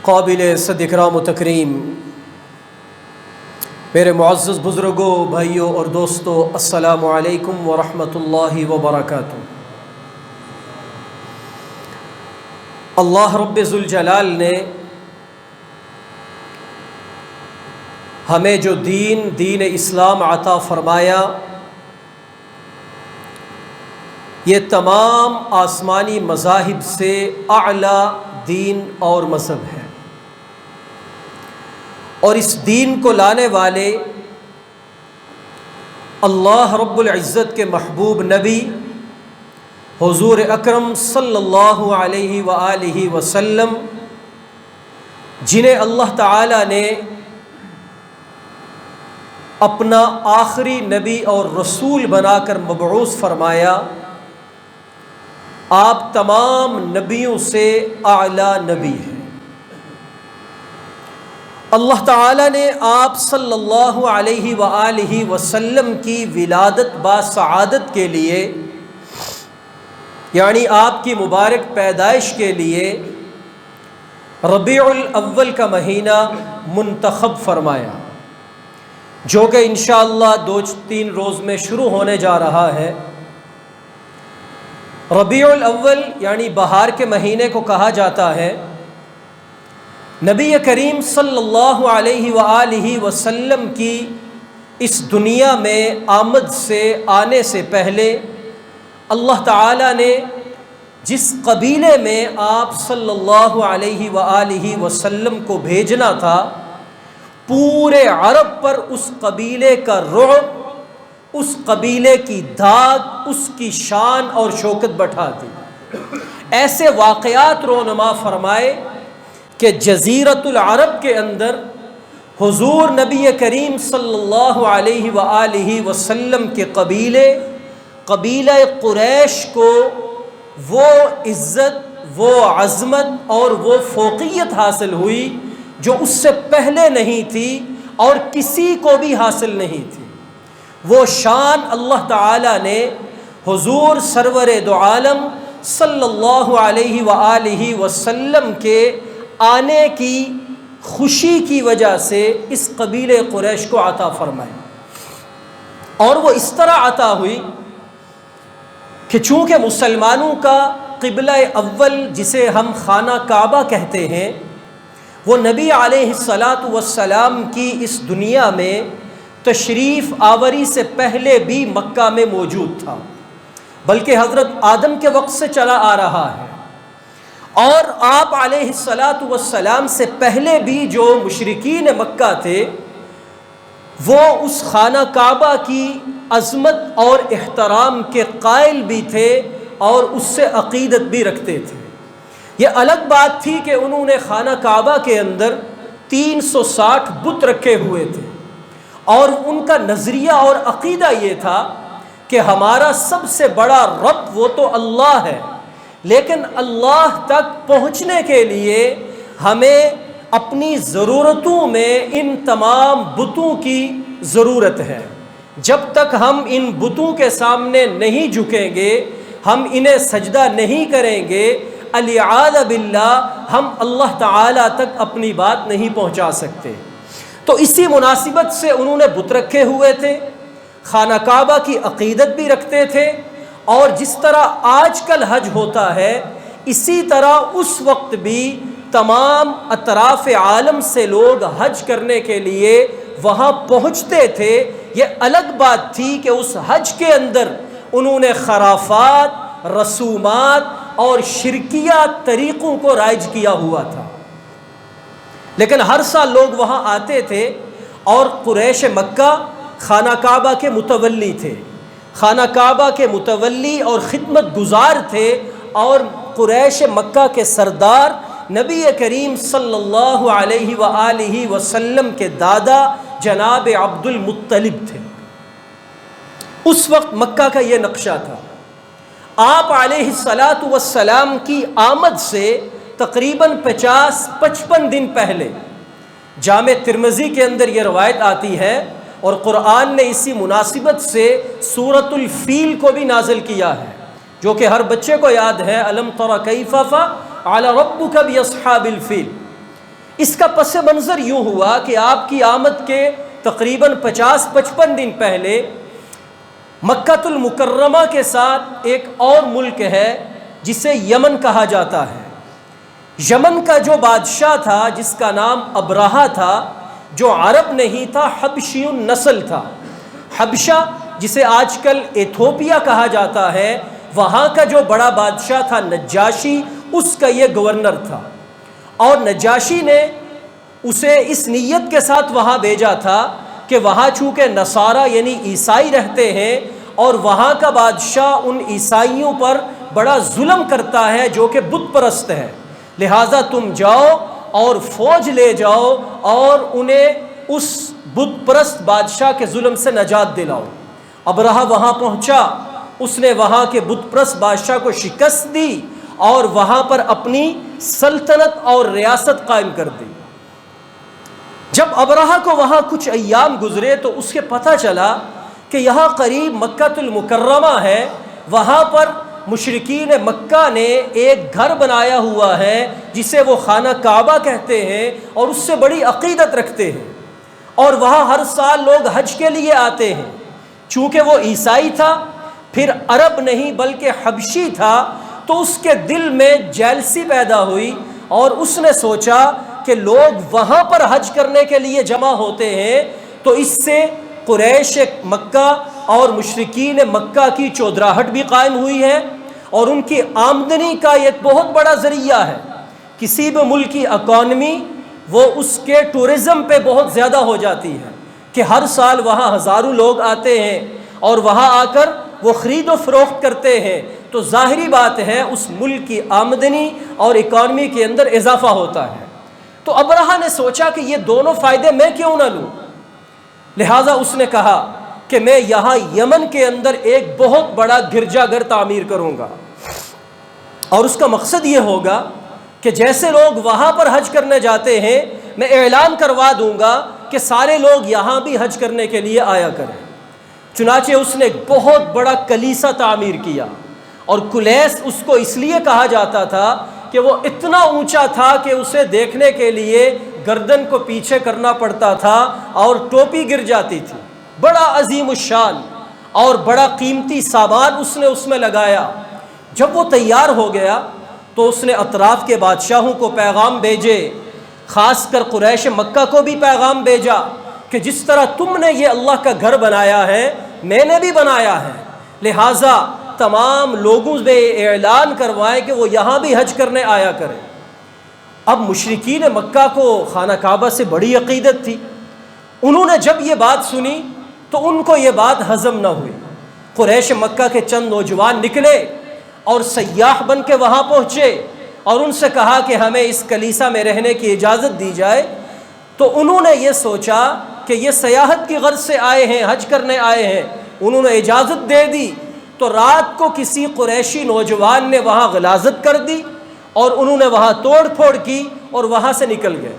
قابل صد اکرام و تکریم میرے معزز بزرگوں، بھائیوں اور دوستوں، السلام علیکم ورحمۃ اللہ وبرکاتہ۔ اللہ رب ذوالجلال نے ہمیں جو دین اسلام عطا فرمایا، یہ تمام آسمانی مذاہب سے اعلیٰ دین اور مذہب ہے، اور اس دین کو لانے والے اللہ رب العزت کے محبوب نبی حضور اکرم صلی اللہ علیہ وآلہ وسلم، جنہیں اللہ تعالیٰ نے اپنا آخری نبی اور رسول بنا کر مبعوث فرمایا، آپ تمام نبیوں سے اعلیٰ نبی ہیں۔ اللہ تعالیٰ نے آپ صلی اللہ علیہ وآلہ وسلم کی ولادت باسعادت کے لیے، یعنی آپ کی مبارک پیدائش کے لیے ربیع الاول کا مہینہ منتخب فرمایا، جو کہ انشاءاللہ 2-3 روز میں شروع ہونے جا رہا ہے۔ ربیع الاول یعنی بہار کے مہینے کو کہا جاتا ہے۔ نبی کریم صلی اللہ علیہ وآلہ وسلم کی اس دنیا میں آمد سے آنے سے پہلے اللہ تعالیٰ نے جس قبیلے میں آپ صلی اللہ علیہ وآلہ وسلم کو بھیجنا تھا، پورے عرب پر اس قبیلے کا رعب، اس قبیلے کی دھاک، اس کی شان اور شوکت بٹھا دی۔ ایسے واقعات رونما فرمائے کہ جزیرۃ العرب کے اندر حضور نبی کریم صلی اللہ علیہ وآلہ وسلم کے قبیلہ قریش کو وہ عزت، وہ عظمت اور وہ فوقیت حاصل ہوئی جو اس سے پہلے نہیں تھی اور کسی کو بھی حاصل نہیں تھی۔ وہ شان اللہ تعالیٰ نے حضور سرور دو عالم صلی اللہ علیہ وآلہ وسلم کے آنے کی خوشی کی وجہ سے اس قبیلہ قریش کو عطا فرمائی، اور وہ اس طرح عطا ہوئی کہ چونکہ مسلمانوں کا قبلہ اول جسے ہم خانہ کعبہ کہتے ہیں، وہ نبی علیہ السلام کی اس دنیا میں تشریف آوری سے پہلے بھی مکہ میں موجود تھا، بلکہ حضرت آدم کے وقت سے چلا آ رہا ہے۔ اور آپ علیہ السلام سے پہلے بھی جو مشرکین مکہ تھے، وہ اس خانہ کعبہ کی عظمت اور احترام کے قائل بھی تھے اور اس سے عقیدت بھی رکھتے تھے۔ یہ الگ بات تھی کہ انہوں نے خانہ کعبہ کے اندر 360 بت رکھے ہوئے تھے، اور ان کا نظریہ اور عقیدہ یہ تھا کہ ہمارا سب سے بڑا رب وہ تو اللہ ہے، لیکن اللہ تک پہنچنے کے لیے ہمیں اپنی ضرورتوں میں ان تمام بتوں کی ضرورت ہے۔ جب تک ہم ان بتوں کے سامنے نہیں جھکیں گے، ہم انہیں سجدہ نہیں کریں گے، الیعاذ باللہ ہم اللہ تعالیٰ تک اپنی بات نہیں پہنچا سکتے۔ تو اسی مناسبت سے انہوں نے بت رکھے ہوئے تھے، خانہ کعبہ کی عقیدت بھی رکھتے تھے، اور جس طرح آج کل حج ہوتا ہے، اسی طرح اس وقت بھی تمام اطراف عالم سے لوگ حج کرنے کے لیے وہاں پہنچتے تھے۔ یہ الگ بات تھی کہ اس حج کے اندر انہوں نے خرافات، رسومات اور شرکیہ طریقوں کو رائج کیا ہوا تھا، لیکن ہر سال لوگ وہاں آتے تھے، اور قریش مکہ خانہ کعبہ کے متولی تھے، خانہ کعبہ کے متولی اور خدمت گزار تھے، اور قریش مکہ کے سردار نبی کریم صلی اللہ علیہ وآلہ وسلم کے دادا جناب عبد المطلب تھے۔ اس وقت مکہ کا یہ نقشہ تھا۔ آپ علیہ السلام کی آمد سے تقریباً 50-55 دن پہلے جامع ترمذی کے اندر یہ روایت آتی ہے، اور قرآن نے اسی مناسبت سے سورۃ الفیل کو بھی نازل کیا ہے، جو کہ ہر بچے کو یاد ہے، الم تر کیف فعل ربک باصحاب الفیل۔ اس کا پس منظر یوں ہوا کہ آپ کی آمد کے تقریباً 50-55 دن پہلے مکہ المکرمہ کے ساتھ ایک اور ملک ہے جسے یمن کہا جاتا ہے۔ یمن کا جو بادشاہ تھا جس کا نام ابرہہ تھا، جو عرب نہیں تھا، حبشی النسل تھا۔ حبشہ جسے آج کل ایتھوپیا کہا جاتا ہے، وہاں کا جو بڑا بادشاہ تھا نجاشی، اس کا یہ گورنر تھا۔ اور نجاشی نے اسے اس نیت کے ساتھ وہاں بھیجا تھا کہ وہاں چونکہ نصارہ یعنی عیسائی رہتے ہیں اور وہاں کا بادشاہ ان عیسائیوں پر بڑا ظلم کرتا ہے جو کہ بت پرست ہے، لہٰذا تم جاؤ اور فوج لے جاؤ اور انہیں اس بت پرست بادشاہ کے ظلم سے نجات دلاؤ۔ ابرہہ وہاں پہنچا، اس نے وہاں کے بت پرست بادشاہ کو شکست دی اور وہاں پر اپنی سلطنت اور ریاست قائم کر دی۔ جب ابرہہ کو وہاں کچھ ایام گزرے تو اس کے پتہ چلا کہ یہاں قریب مکہ المکرمہ ہے، وہاں پر مشرکین مکہ نے ایک گھر بنایا ہوا ہے جسے وہ خانہ کعبہ کہتے ہیں اور اس سے بڑی عقیدت رکھتے ہیں، اور وہاں ہر سال لوگ حج کے لیے آتے ہیں۔ چونکہ وہ عیسائی تھا، پھر عرب نہیں بلکہ حبشی تھا، تو اس کے دل میں جیلسی پیدا ہوئی اور اس نے سوچا کہ لوگ وہاں پر حج کرنے کے لیے جمع ہوتے ہیں تو اس سے قریش مکہ اور مشرکین مکہ کی چودراہٹ بھی قائم ہوئی ہے اور ان کی آمدنی کا ایک بہت بڑا ذریعہ ہے۔ کسی بھی ملک کی اکانومی وہ اس کے ٹورزم پہ بہت زیادہ ہو جاتی ہے کہ ہر سال وہاں ہزاروں لوگ آتے ہیں اور وہاں آ کر وہ خرید و فروخت کرتے ہیں، تو ظاہری بات ہے اس ملک کی آمدنی اور اکانومی کے اندر اضافہ ہوتا ہے۔ تو ابرہہ نے سوچا کہ یہ دونوں فائدے میں کیوں نہ لوں، لہٰذا اس نے کہا کہ میں یہاں یمن کے اندر ایک بہت بڑا گرجا گھر تعمیر کروں گا، اور اس کا مقصد یہ ہوگا کہ جیسے لوگ وہاں پر حج کرنے جاتے ہیں میں اعلان کروا دوں گا کہ سارے لوگ یہاں بھی حج کرنے کے لیے آیا کریں۔ چنانچہ اس نے ایک بہت بڑا کلیسا تعمیر کیا، اور کلیس اس کو اس لیے کہا جاتا تھا کہ وہ اتنا اونچا تھا کہ اسے دیکھنے کے لیے گردن کو پیچھے کرنا پڑتا تھا اور ٹوپی گر جاتی تھی۔ بڑا عظیم الشان اور بڑا قیمتی سامان اس نے اس میں لگایا۔ جب وہ تیار ہو گیا تو اس نے اطراف کے بادشاہوں کو پیغام بھیجے، خاص کر قریش مکہ کو بھی پیغام بھیجا کہ جس طرح تم نے یہ اللہ کا گھر بنایا ہے میں نے بھی بنایا ہے، لہٰذا تمام لوگوں سے اعلان کروائیں کہ وہ یہاں بھی حج کرنے آیا کریں۔ اب مشرکین مکہ کو خانہ کعبہ سے بڑی عقیدت تھی، انہوں نے جب یہ بات سنی تو ان کو یہ بات ہضم نہ ہوئی۔ قریش مکہ کے چند نوجوان نکلے اور سیاح بن کے وہاں پہنچے اور ان سے کہا کہ ہمیں اس کلیسا میں رہنے کی اجازت دی جائے، تو انہوں نے یہ سوچا کہ یہ سیاحت کی غرض سے آئے ہیں، حج کرنے آئے ہیں، انہوں نے اجازت دے دی، تو رات کو کسی قریشی نوجوان نے وہاں غلاظت کر دی اور انہوں نے وہاں توڑ پھوڑ کی اور وہاں سے نکل گئے۔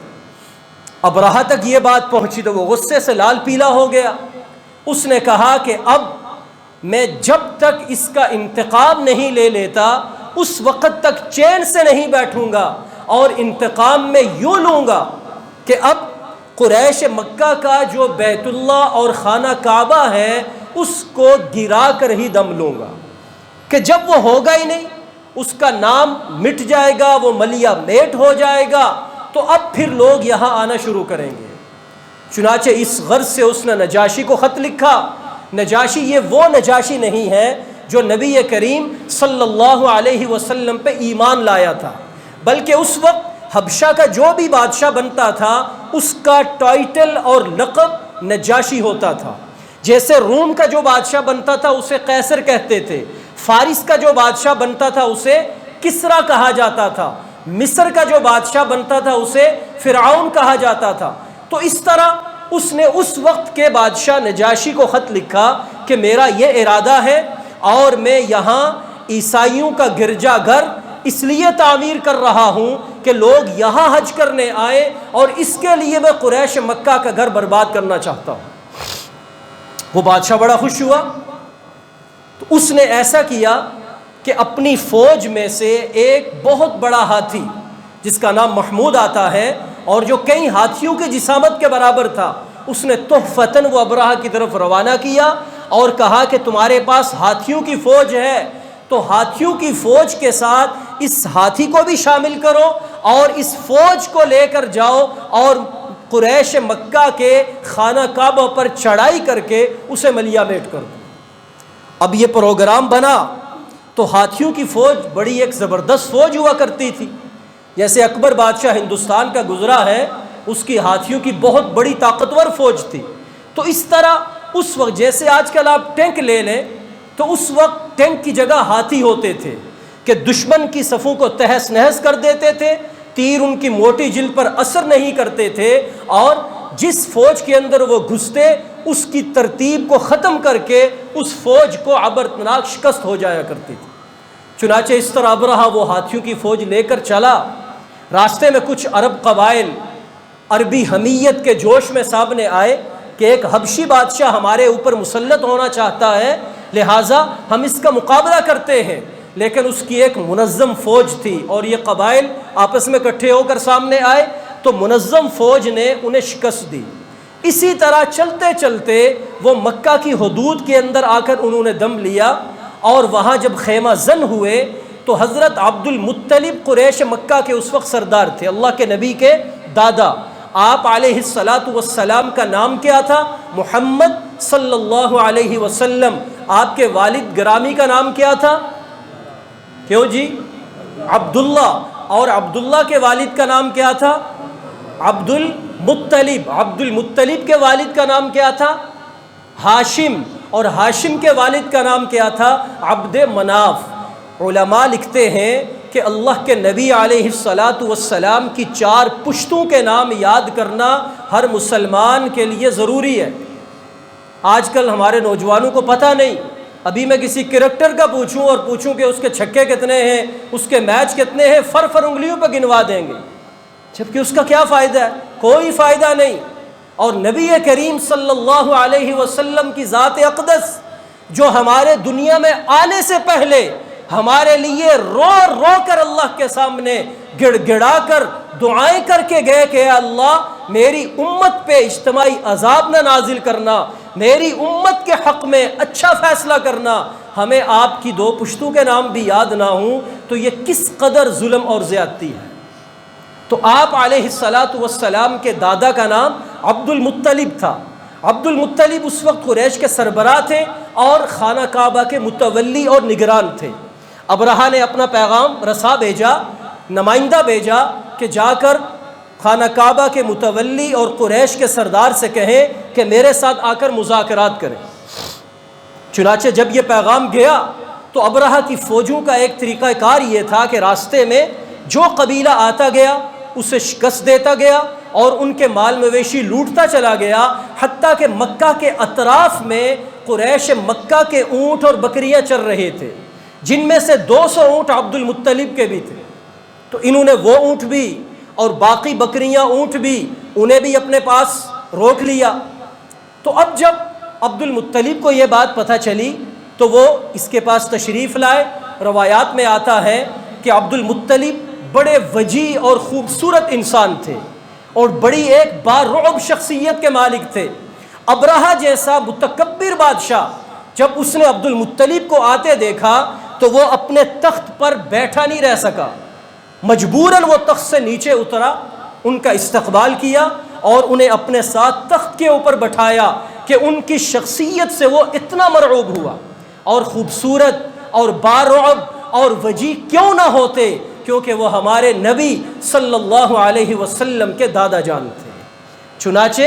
ابرہہ تک یہ بات پہنچی تو وہ غصے سے لال پیلا ہو گیا۔ اس نے کہا کہ اب میں جب تک اس کا انتقام نہیں لے لیتا اس وقت تک چین سے نہیں بیٹھوں گا، اور انتقام میں یوں لوں گا کہ اب قریش مکہ کا جو بیت اللہ اور خانہ کعبہ ہے اس کو گرا کر ہی دم لوں گا، کہ جب وہ ہوگا ہی نہیں، اس کا نام مٹ جائے گا، وہ ملیا میٹ ہو جائے گا، تو اب پھر لوگ یہاں آنا شروع کریں گے۔ چنانچہ اس غرض سے اس نے نجاشی کو خط لکھا۔ نجاشی یہ وہ نجاشی نہیں ہے جو نبی کریم صلی اللہ علیہ وسلم پہ ایمان لایا تھا، بلکہ اس وقت حبشہ کا جو بھی بادشاہ بنتا تھا اس کا ٹائٹل اور لقب نجاشی ہوتا تھا۔ جیسے روم کا جو بادشاہ بنتا تھا اسے قیصر کہتے تھے، فارس کا جو بادشاہ بنتا تھا اسے کسرا کہا جاتا تھا، مصر کا جو بادشاہ بنتا تھا اسے فرعون کہا جاتا تھا۔ تو اس طرح اس نے اس وقت کے بادشاہ نجاشی کو خط لکھا کہ میرا یہ ارادہ ہے اور میں یہاں عیسائیوں کا گرجا گھر اس لیے تعمیر کر رہا ہوں کہ لوگ یہاں حج کرنے آئے، اور اس کے لیے میں قریش مکہ کا گھر برباد کرنا چاہتا ہوں۔ وہ بادشاہ بڑا خوش ہوا، تو اس نے ایسا کیا کہ اپنی فوج میں سے ایک بہت بڑا ہاتھی جس کا نام محمود آتا ہے، اور جو کئی ہاتھیوں کے جسامت کے برابر تھا، اس نے تحفتاً وہ ابرہہ کی طرف روانہ کیا اور کہا کہ تمہارے پاس ہاتھیوں کی فوج ہے تو ہاتھیوں کی فوج کے ساتھ اس ہاتھی کو بھی شامل کرو اور اس فوج کو لے کر جاؤ اور قریش مکہ کے خانہ کعبہ پر چڑھائی کر کے اسے ملیا میٹ کر دو۔ اب یہ پروگرام بنا تو ہاتھیوں کی فوج بڑی ایک زبردست فوج ہوا کرتی تھی، جیسے اکبر بادشاہ ہندوستان کا گزرا ہے، اس کی ہاتھیوں کی بہت بڑی طاقتور فوج تھی۔ تو اس طرح اس وقت جیسے آج کل آپ ٹینک لے لیں تو اس وقت ٹینک کی جگہ ہاتھی ہوتے تھے کہ دشمن کی صفوں کو تہس نہس کر دیتے تھے، تیر ان کی موٹی جلد پر اثر نہیں کرتے تھے، اور جس فوج کے اندر وہ گھستے اس کی ترتیب کو ختم کر کے اس فوج کو عبرتناک شکست ہو جایا کرتی تھی۔ چنانچہ اس طرح ابرہہ وہ ہاتھیوں کی فوج لے کر چلا۔ راستے میں کچھ عرب قبائل عربی حمیت کے جوش میں سامنے آئے کہ ایک حبشی بادشاہ ہمارے اوپر مسلط ہونا چاہتا ہے، لہٰذا ہم اس کا مقابلہ کرتے ہیں۔ لیکن اس کی ایک منظم فوج تھی اور یہ قبائل آپس میں اکٹھے ہو کر سامنے آئے تو منظم فوج نے انہیں شکست دی۔ اسی طرح چلتے چلتے وہ مکہ کی حدود کے اندر آ کر انہوں نے دم لیا، اور وہاں جب خیمہ زن ہوئے تو حضرت عبد المطلب قریش مکہ کے اس وقت سردار تھے، اللہ کے نبی کے دادا۔ آپ علیہ السلام کا نام کیا تھا؟ محمد صلی اللہ علیہ وسلم۔ آپ کے والد گرامی کا نام کیا تھا؟ کیوں جی؟ عبداللہ۔ اور عبداللہ کے والد کا نام کیا تھا؟ عبد المطلب۔ عبد المطلب کے والد کا نام کیا تھا؟ ہاشم۔ اور ہاشم کے والد کا نام کیا تھا؟ عبد مناف۔ علماء لکھتے ہیں کہ اللہ کے نبی علیہ السلام کی 4 پشتوں کے نام یاد کرنا ہر مسلمان کے لیے ضروری ہے۔ آج کل ہمارے نوجوانوں کو پتہ نہیں۔ ابھی میں کسی کرکٹر کا پوچھوں اور پوچھوں کہ اس کے چھکے کتنے ہیں، اس کے میچ کتنے ہیں، فر انگلیوں پہ گنوا دیں گے، جبکہ اس کا کیا فائدہ ہے؟ کوئی فائدہ نہیں۔ اور نبی کریم صلی اللہ علیہ وسلم کی ذات اقدس جو ہمارے دنیا میں آنے سے پہلے ہمارے لیے رو رو کر اللہ کے سامنے گڑ گڑا کر دعائیں کر کے گئے کہ اے اللہ میری امت پہ اجتماعی عذاب نہ نازل کرنا، میری امت کے حق میں اچھا فیصلہ کرنا، ہمیں آپ کی 2 پشتوں کے نام بھی یاد نہ ہوں تو یہ کس قدر ظلم اور زیادتی ہے۔ تو آپ علیہ السلام کے دادا کا نام عبد المطلب تھا۔ عبد المطلب اس وقت قریش کے سربراہ تھے اور خانہ کعبہ کے متولی اور نگران تھے۔ ابرہہ نے اپنا پیغام رسا بھیجا، نمائندہ بھیجا کہ جا کر خانہ کعبہ کے متولی اور قریش کے سردار سے کہیں کہ میرے ساتھ آ کر مذاکرات کریں۔ چنانچہ جب یہ پیغام گیا تو ابرہہ کی فوجوں کا ایک طریقہ کار یہ تھا کہ راستے میں جو قبیلہ آتا گیا اسے شکست دیتا گیا اور ان کے مال مویشی لوٹتا چلا گیا، حتیٰ کہ مکہ کے اطراف میں قریش مکہ کے اونٹ اور بکریاں چر رہے تھے، جن میں سے 200 اونٹ عبد المطلب کے بھی تھے۔ تو انہوں نے وہ اونٹ بھی اور باقی بکریاں اونٹ بھی انہیں بھی اپنے پاس روک لیا۔ تو اب جب عبد المطلب کو یہ بات پتہ چلی تو وہ اس کے پاس تشریف لائے۔ روایات میں آتا ہے کہ عبد المطلب بڑے وجیح اور خوبصورت انسان تھے اور بڑی ایک بارعب شخصیت کے مالک تھے۔ ابرہہ جیسا متکبر بادشاہ جب اس نے عبد المطلب کو آتے دیکھا تو وہ اپنے تخت پر بیٹھا نہیں رہ سکا، مجبوراً وہ تخت سے نیچے اترا، ان کا استقبال کیا اور انہیں اپنے ساتھ تخت کے اوپر بٹھایا کہ ان کی شخصیت سے وہ اتنا مرعوب ہوا۔ اور خوبصورت اور بارعب اور وجیح کیوں نہ ہوتے، کیونکہ وہ ہمارے نبی صلی اللہ علیہ وسلم کے دادا جان تھے۔ چنانچہ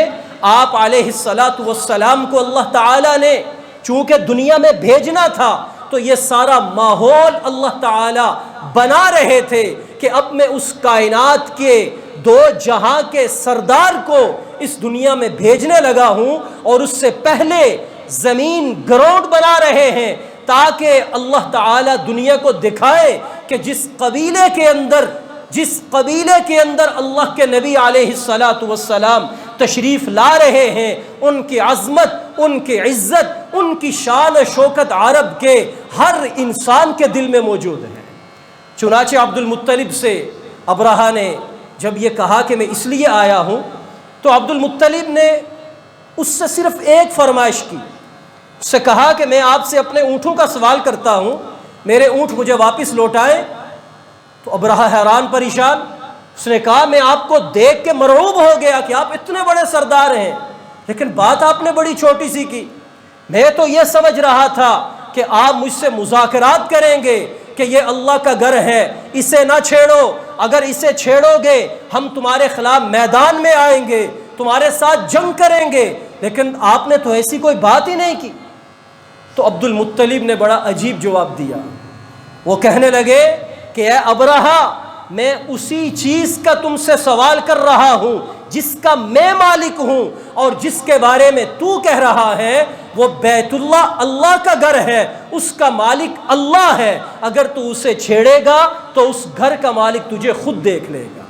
آپ علیہ السلام کو اللہ تعالیٰ نے چونکہ دنیا میں بھیجنا تھا تو یہ سارا ماحول اللہ تعالیٰ بنا رہے تھے کہ اب میں اس کائنات کے 2 جہاں کے سردار کو اس دنیا میں بھیجنے لگا ہوں، اور اس سے پہلے زمین گراؤنڈ بنا رہے ہیں تاکہ اللہ تعالیٰ دنیا کو دکھائے کہ جس قبیلے کے اندر اللہ کے نبی علیہ السلام تشریف لا رہے ہیں، ان کی عظمت، ان کی عزت، ان کی شان و شوکت عرب کے ہر انسان کے دل میں موجود ہے۔ چنانچہ عبد المطلب سے ابرہہ نے جب یہ کہا کہ میں اس لیے آیا ہوں، تو عبد المطلب نے اس سے صرف ایک فرمائش کی، اس سے کہا کہ میں آپ سے اپنے اونٹوں کا سوال کرتا ہوں، میرے اونٹ مجھے واپس لوٹائیں۔ تو ابرہہ حیران پریشان، اس نے کہا میں آپ کو دیکھ کے مرعوب ہو گیا کہ آپ اتنے بڑے سردار ہیں، لیکن بات آپ نے بڑی چھوٹی سی کی۔ میں تو یہ سمجھ رہا تھا کہ آپ مجھ سے مذاکرات کریں گے کہ یہ اللہ کا گھر ہے، اسے نہ چھیڑو، اگر اسے چھیڑو گے ہم تمہارے خلاف میدان میں آئیں گے، تمہارے ساتھ جنگ کریں گے، لیکن آپ نے تو ایسی کوئی بات ہی نہیں کی۔ تو عبد المطلب نے بڑا عجیب جواب دیا، وہ کہنے لگے کہ اے ابرہہ، میں اسی چیز کا تم سے سوال کر رہا ہوں جس کا میں مالک ہوں، اور جس کے بارے میں تو کہہ رہا ہے وہ بیت اللہ اللہ کا گھر ہے، اس کا مالک اللہ ہے، اگر تو اسے چھیڑے گا تو اس گھر کا مالک تجھے خود دیکھ لے گا۔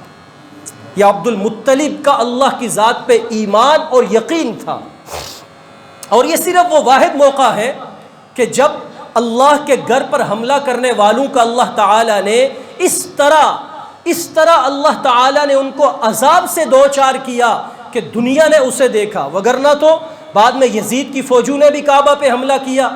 یہ عبد المطلب کا اللہ کی ذات پہ ایمان اور یقین تھا، اور یہ صرف وہ واحد موقع ہے کہ جب اللہ کے گھر پر حملہ کرنے والوں کا اللہ تعالیٰ نے اس طرح اللہ تعالیٰ نے ان کو عذاب سے دوچار کیا کہ دنیا نے اسے دیکھا، وگرنہ تو بعد میں یزید کی فوجوں نے بھی کعبہ پہ حملہ کیا،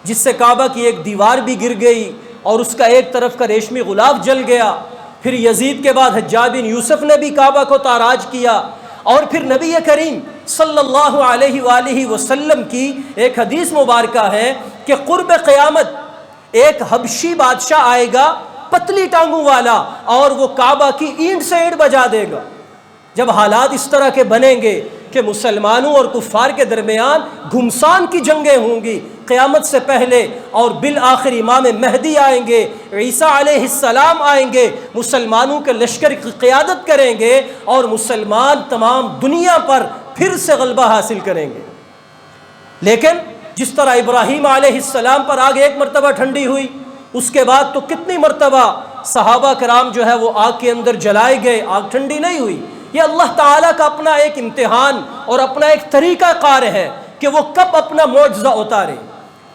جس سے کعبہ کی ایک دیوار بھی گر گئی اور اس کا ایک طرف کا ریشمی غلاف جل گیا۔ پھر یزید کے بعد حجاج بن یوسف نے بھی کعبہ کو تاراج کیا، اور پھر نبی کریم صلی اللہ علیہ وآلہ وسلم کی ایک حدیث مبارکہ ہے کہ قرب قیامت ایک حبشی بادشاہ آئے گا پتلی ٹانگوں والا، اور وہ کعبہ کی اینٹ سے اینٹ بجا دے گا۔ جب حالات اس طرح کے بنیں گے کہ مسلمانوں اور کفار کے درمیان گھمسان کی جنگیں ہوں گی قیامت سے پہلے، اور بالآخر امام مہدی آئیں گے، عیسیٰ علیہ السلام آئیں گے، مسلمانوں کے لشکر کی قیادت کریں گے، اور مسلمان تمام دنیا پر پھر سے غلبہ حاصل کریں گے۔ لیکن جس طرح ابراہیم علیہ السلام پر آگ ایک مرتبہ ٹھنڈی ہوئی، اس کے بعد تو کتنی مرتبہ صحابہ کرام جو ہے وہ آگ کے اندر جلائے گئے، آگ ٹھنڈی نہیں ہوئی۔ یہ اللہ تعالیٰ کا اپنا ایک امتحان اور اپنا ایک طریقہ کار ہے کہ وہ کب اپنا معجزہ اتارے۔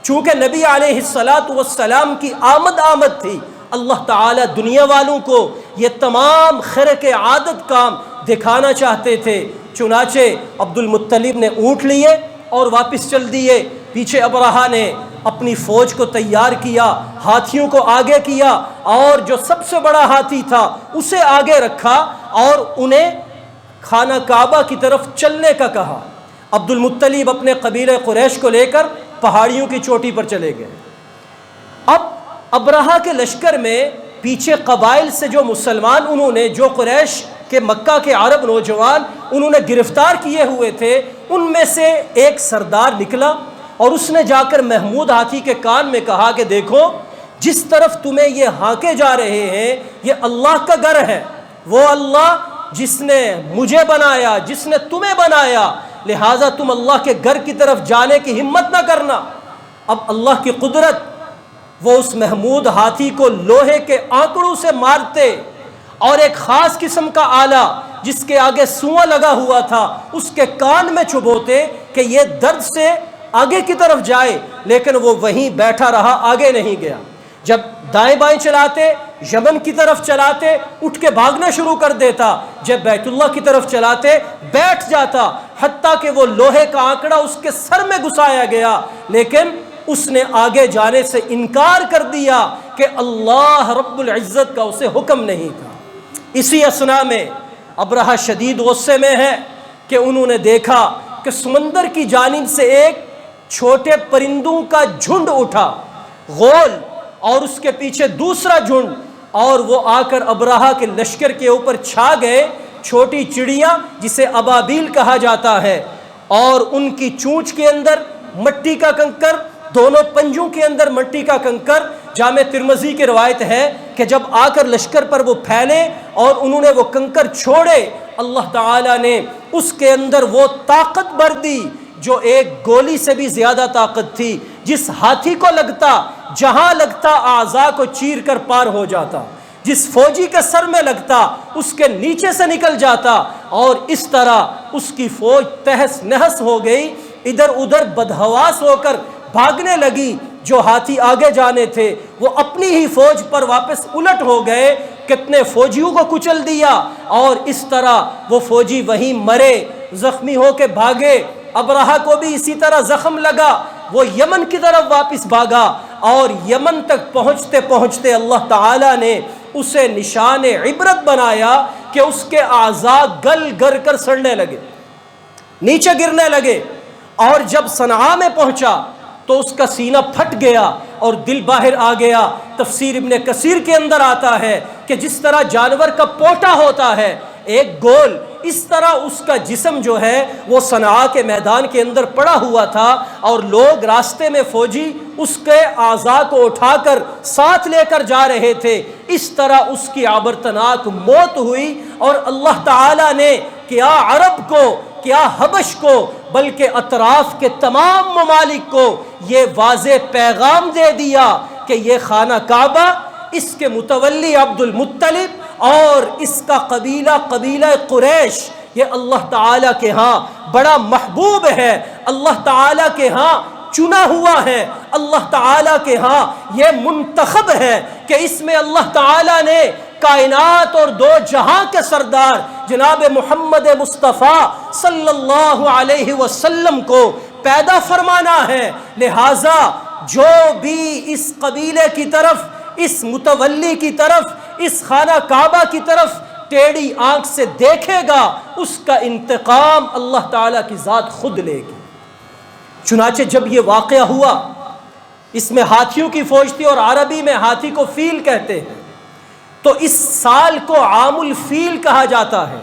چونکہ نبی علیہ السلام کی آمد تھی، اللہ تعالیٰ دنیا والوں کو یہ تمام خرق عادت کام دکھانا چاہتے تھے۔ چنانچہ عبد المطلب نے اونٹ لیے اور واپس چل دیے، پیچھے ابرہہ نے اپنی فوج کو تیار کیا، ہاتھیوں کو آگے کیا، اور جو سب سے بڑا ہاتھی تھا اسے آگے رکھا اور انہیں خانہ کعبہ کی طرف چلنے کا کہا۔ عبد المطلب اپنے قبیلہ قریش کو لے کر پہاڑیوں کی چوٹی پر چلے گئے۔ اب ابرہہ کے لشکر میں پیچھے قبائل سے جو مسلمان انہوں نے، جو قریش کہ مکہ کے عرب نوجوان انہوں نے گرفتار کیے ہوئے تھے، ان میں سے ایک سردار نکلا اور اس نے جا کر محمود ہاتھی کے کان میں کہا کہ دیکھو، جس طرف تمہیں یہ ہانکے جا رہے ہیں یہ اللہ کا گھر ہے، وہ اللہ جس نے مجھے بنایا، جس نے تمہیں بنایا، لہٰذا تم اللہ کے گھر کی طرف جانے کی ہمت نہ کرنا۔ اب اللہ کی قدرت، وہ اس محمود ہاتھی کو لوہے کے آنکڑوں سے مارتے اور ایک خاص قسم کا آلہ جس کے آگے سواں لگا ہوا تھا اس کے کان میں چبوتے کہ یہ درد سے آگے کی طرف جائے، لیکن وہ وہیں بیٹھا رہا، آگے نہیں گیا۔ جب دائیں بائیں چلاتے، یمن کی طرف چلاتے، اٹھ کے بھاگنا شروع کر دیتا، جب بیت اللہ کی طرف چلاتے بیٹھ جاتا، حتیٰ کہ وہ لوہے کا آنکڑا اس کے سر میں گھسایا گیا، لیکن اس نے آگے جانے سے انکار کر دیا کہ اللہ رب العزت کا اسے حکم نہیں تھا۔ اسی اثنا میں ابرہہ شدید غصے میں ہے کہ انہوں نے دیکھا کہ سمندر کی جانب سے ایک چھوٹے پرندوں کا جھنڈ اٹھا، غول، اور اس کے پیچھے دوسرا جھنڈ، اور وہ آ کر ابرہہ کے لشکر کے اوپر چھا گئے۔ چھوٹی چڑیاں جسے ابابیل کہا جاتا ہے، اور ان کی چونچ کے اندر مٹی کا کنکر، دونوں پنجوں کے اندر مٹی کا کنکر۔ جامع ترمذی کی روایت ہے کہ جب آ کر لشکر پر وہ پھیلے اور انہوں نے وہ کنکر چھوڑے، اللہ تعالیٰ نے اس کے اندر وہ طاقت بھر دی جو ایک گولی سے بھی زیادہ طاقت تھی، جس ہاتھی کو لگتا، جہاں لگتا اعضاء کو چیر کر پار ہو جاتا، جس فوجی کے سر میں لگتا اس کے نیچے سے نکل جاتا، اور اس طرح اس کی فوج تہس نہس ہو گئی، ادھر ادھر بدحواس ہو کر بھاگنے لگی۔ جو ہاتھی آگے جانے تھے وہ اپنی ہی فوج پر واپس الٹ ہو گئے، کتنے فوجیوں کو کچل دیا، اور اس طرح وہ فوجی وہیں مرے، زخمی ہو کے بھاگے۔ ابرہہ کو بھی اسی طرح زخم لگا، وہ یمن کی طرف واپس بھاگا، اور یمن تک پہنچتے پہنچتے اللہ تعالیٰ نے اسے نشان عبرت بنایا کہ اس کے اعضاء گل گر کر سڑنے لگے، نیچے گرنے لگے، اور جب صنعاء میں پہنچا تو اس کا سینہ پھٹ گیا اور دل باہر آ گیا۔ تفسیر ابن کثیر کے اندر آتا ہے کہ جس طرح جانور کا پوٹا ہوتا ہے ایک گول، اس طرح اس کا جسم جو ہے وہ صنعاء کے میدان کے اندر پڑا ہوا تھا، اور لوگ راستے میں فوجی اس کے اعضاء کو اٹھا کر ساتھ لے کر جا رہے تھے۔ اس طرح اس کی عبرتناک موت ہوئی، اور اللہ تعالیٰ نے کیا عرب کو، کیا حبش کو، بلکہ اطراف کے تمام ممالک کو یہ واضح پیغام دے دیا کہ یہ خانہ کعبہ، اس کے متولی عبد المطلب اور اس کا قبیلہ قبیلہ قریش، یہ اللہ تعالیٰ کے ہاں بڑا محبوب ہے، اللہ تعالیٰ کے ہاں چنا ہوا ہے، اللہ تعالیٰ کے ہاں یہ منتخب ہے کہ اس میں اللہ تعالیٰ نے کائنات اور دو جہاں کے سردار جناب محمد مصطفیٰ صلی اللہ علیہ وسلم کو پیدا فرمانا ہے۔ لہٰذا جو بھی اس قبیلے کی طرف، اس متولی کی طرف، اس خانہ کعبہ کی طرف ٹیڑھی آنکھ سے دیکھے گا، اس کا انتقام اللہ تعالیٰ کی ذات خود لے گی۔ چنانچہ جب یہ واقعہ ہوا، اس میں ہاتھیوں کی فوج تھی، اور عربی میں ہاتھی کو فیل کہتے ہیں، تو اس سال کو عام الفیل کہا جاتا ہے۔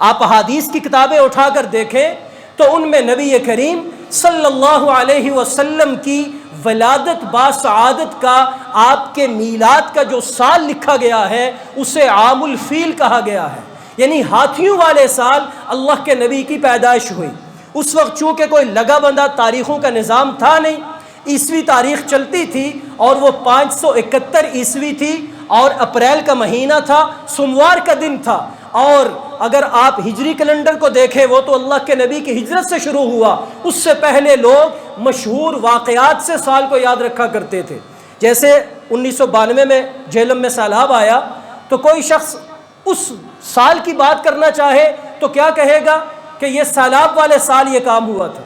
آپ احادیث کی کتابیں اٹھا کر دیکھیں تو ان میں نبی کریم صلی اللہ علیہ وسلم کی ولادت باسعادت کا، آپ کے میلاد کا جو سال لکھا گیا ہے اسے عام الفیل کہا گیا ہے، یعنی ہاتھیوں والے سال اللہ کے نبی کی پیدائش ہوئی۔ اس وقت چونکہ کوئی لگا بندہ تاریخوں کا نظام تھا نہیں، عیسوی تاریخ چلتی تھی، اور وہ 571 عیسوی تھی، اور اپریل کا مہینہ تھا، سوموار کا دن تھا، اور اگر آپ ہجری کیلنڈر کو دیکھیں وہ تو اللہ کے نبی کی ہجرت سے شروع ہوا۔ اس سے پہلے لوگ مشہور واقعات سے سال کو یاد رکھا کرتے تھے، جیسے 1992 میں جہلم میں سیلاب آیا، تو کوئی شخص اس سال کی بات کرنا چاہے تو کیا کہے گا کہ یہ سیلاب والے سال یہ کام ہوا تھا۔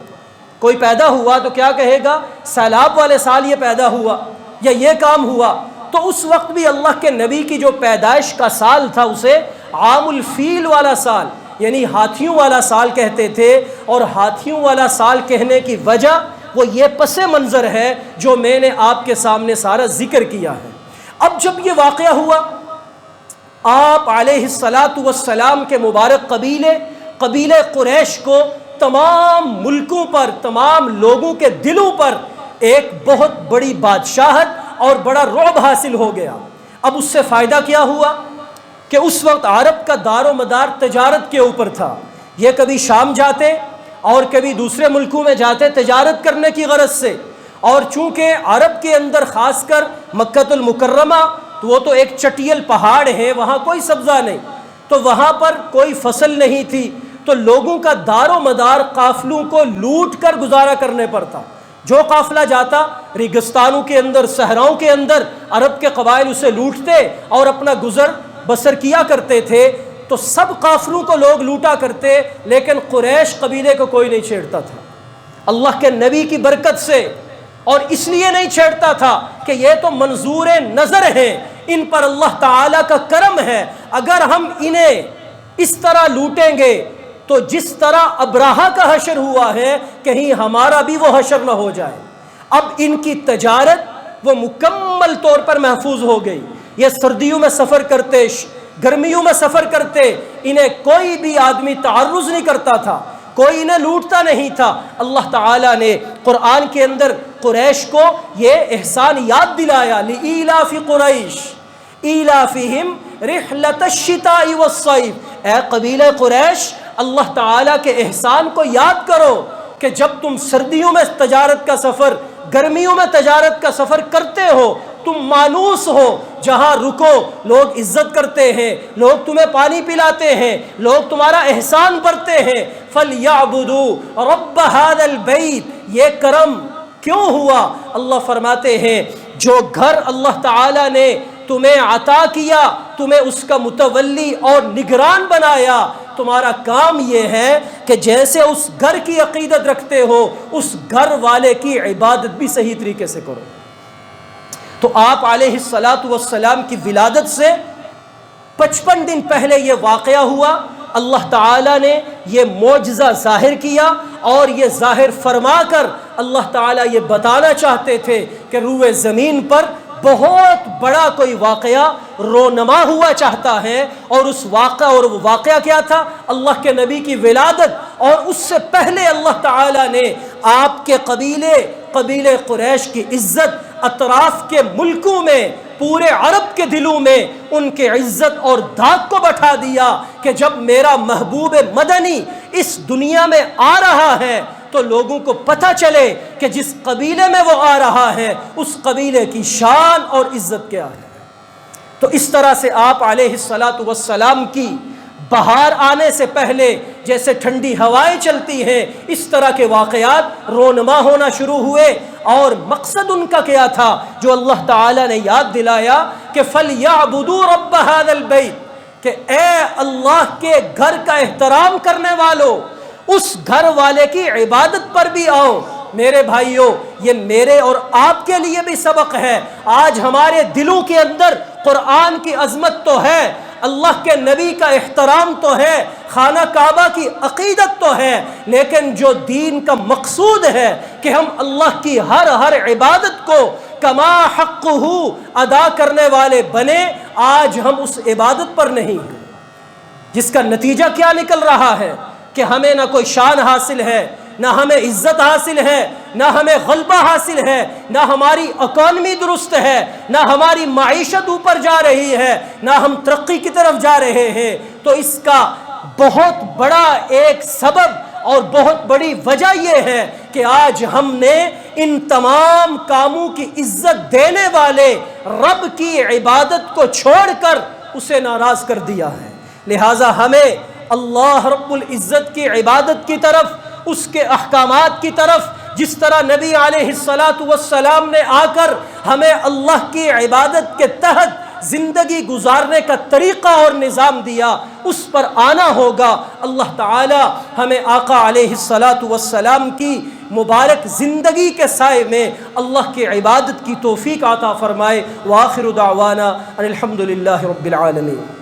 کوئی پیدا ہوا تو کیا کہے گا سیلاب والے سال یہ پیدا ہوا یا یہ کام ہوا۔ تو اس وقت بھی اللہ کے نبی کی جو پیدائش کا سال تھا اسے عام الفیل والا سال، یعنی ہاتھیوں والا سال کہتے تھے، اور ہاتھیوں والا سال کہنے کی وجہ وہ یہ پس منظر ہے جو میں نے آپ کے سامنے سارا ذکر کیا ہے۔ اب جب یہ واقعہ ہوا، آپ علیہ السلام کے مبارک قبیلے قریش کو تمام ملکوں پر، تمام لوگوں کے دلوں پر ایک بہت بڑی بادشاہت اور بڑا رعب حاصل ہو گیا۔ اب اس سے فائدہ کیا ہوا کہ اس وقت عرب کا دار و مدار تجارت کے اوپر تھا۔ یہ کبھی شام جاتے اور کبھی دوسرے ملکوں میں جاتے تجارت کرنے کی غرض سے، اور چونکہ عرب کے اندر خاص کر مکۃ المکرمہ تو وہ تو ایک چٹیل پہاڑ ہے، وہاں کوئی سبزہ نہیں، تو وہاں پر کوئی فصل نہیں تھی، تو لوگوں کا دار و مدار قافلوں کو لوٹ کر گزارا کرنے پر تھا۔ جو قافلہ جاتا ریگستانوں کے اندر، صحراؤں کے اندر، عرب کے قبائل اسے لوٹتے اور اپنا گزر بسر کیا کرتے تھے، تو سب قافلوں کو لوگ لوٹا کرتے، لیکن قریش قبیلے کو کوئی نہیں چھیڑتا تھا اللہ کے نبی کی برکت سے۔ اور اس لیے نہیں چھیڑتا تھا کہ یہ تو منظور نظر ہیں، ان پر اللہ تعالیٰ کا کرم ہے، اگر ہم انہیں اس طرح لوٹیں گے تو جس طرح ابراہہ کا حشر ہوا ہے کہیں ہمارا بھی وہ حشر نہ ہو جائے۔ اب ان کی تجارت وہ مکمل طور پر محفوظ ہو گئی۔ یہ سردیوں میں سفر کرتے، گرمیوں میں سفر کرتے، انہیں کوئی بھی آدمی تعرض نہیں کرتا تھا، کوئی انہیں لوٹتا نہیں تھا۔ اللہ تعالیٰ نے قرآن کے اندر قریش کو یہ احسان یاد دلایا، لِإِيلَافِ قُرَيْشٍ إِيلَافِهِمْ رِحْلَةَ الشِّتَاءِ وَالصَّيْفِ، اے قبیلہ قریش اللہ تعالیٰ کے احسان کو یاد کرو کہ جب تم سردیوں میں تجارت کا سفر، گرمیوں میں تجارت کا سفر کرتے ہو، تم مانوس ہو، جہاں رکو لوگ عزت کرتے ہیں، لوگ تمہیں پانی پلاتے ہیں، لوگ تمہارا احسان برتے ہیں۔ فَلْيَعْبُدُوا رَبَّ هَذَا الْبَيْتِ، یہ کرم کیوں ہوا؟ اللہ فرماتے ہیں جو گھر اللہ تعالیٰ نے تمہیں عطا کیا، تمہیں اس کا متولی اور نگران بنایا، تمہارا کام یہ ہے کہ جیسے اس گھر کی عقیدت رکھتے ہو اس گھر والے کی عبادت بھی صحیح طریقے سے کرو۔ تو آپ علیہ الصلاۃ والسلام کی ولادت سے 55 دن پہلے یہ واقعہ ہوا۔ اللہ تعالیٰ نے یہ معجزہ ظاہر کیا، اور یہ ظاہر فرما کر اللہ تعالیٰ یہ بتانا چاہتے تھے کہ روئے زمین پر بہت بڑا کوئی واقعہ رونما ہوا چاہتا ہے، اور اس وہ واقعہ کیا تھا؟ اللہ کے نبی کی ولادت۔ اور اس سے پہلے اللہ تعالیٰ نے آپ کے قبیلے قریش کی عزت اطراف کے ملکوں میں، پورے عرب کے دلوں میں ان کے عزت اور دھاک کو بٹھا دیا کہ جب میرا محبوب مدنی اس دنیا میں آ رہا ہے تو لوگوں کو پتہ چلے کہ جس قبیلے میں وہ آ رہا ہے اس قبیلے کی شان اور عزت کیا ہے۔ تو اس طرح سے آپ علیہ الصلاۃ والسلام کی بہار آنے سے پہلے جیسے ٹھنڈی ہوائیں چلتی ہیں، اس طرح کے واقعات رونما ہونا شروع ہوئے۔ اور مقصد ان کا کیا تھا جو اللہ تعالیٰ نے یاد دلایا کہ فَلْيَعْبُدُوا رَبَّ هَذَا الْبَيْتِ، کہ اے اللہ کے گھر کا احترام کرنے والو، اس گھر والے کی عبادت پر بھی آؤ۔ میرے بھائیوں، یہ میرے اور آپ کے لیے بھی سبق ہے۔ آج ہمارے دلوں کے اندر قرآن کی عظمت تو ہے، اللہ کے نبی کا احترام تو ہے، خانہ کعبہ کی عقیدت تو ہے، لیکن جو دین کا مقصود ہے کہ ہم اللہ کی ہر عبادت کو کما حقہ ادا کرنے والے بنے، آج ہم اس عبادت پر نہیں ہیں، جس کا نتیجہ کیا نکل رہا ہے کہ ہمیں نہ کوئی شان حاصل ہے، نہ ہمیں عزت حاصل ہے، نہ ہمیں غلبہ حاصل ہے، نہ ہماری اکانومی درست ہے، نہ ہماری معیشت اوپر جا رہی ہے، نہ ہم ترقی کی طرف جا رہے ہیں۔ تو اس کا بہت بڑا ایک سبب اور بہت بڑی وجہ یہ ہے کہ آج ہم نے ان تمام کاموں کی عزت دینے والے رب کی عبادت کو چھوڑ کر اسے ناراض کر دیا ہے۔ لہٰذا ہمیں اللہ رب العزت کی عبادت کی طرف، اس کے احکامات کی طرف، جس طرح نبی علیہ الصلاۃ والسلام نے آ کر ہمیں اللہ کی عبادت کے تحت زندگی گزارنے کا طریقہ اور نظام دیا، اس پر آنا ہوگا۔ اللہ تعالی ہمیں آقا علیہ الصلاۃ والسلام کی مبارک زندگی کے سائے میں اللہ کی عبادت کی توفیق عطا فرمائے۔ وآخر دعوانا ان الحمد للہ رب العالمین۔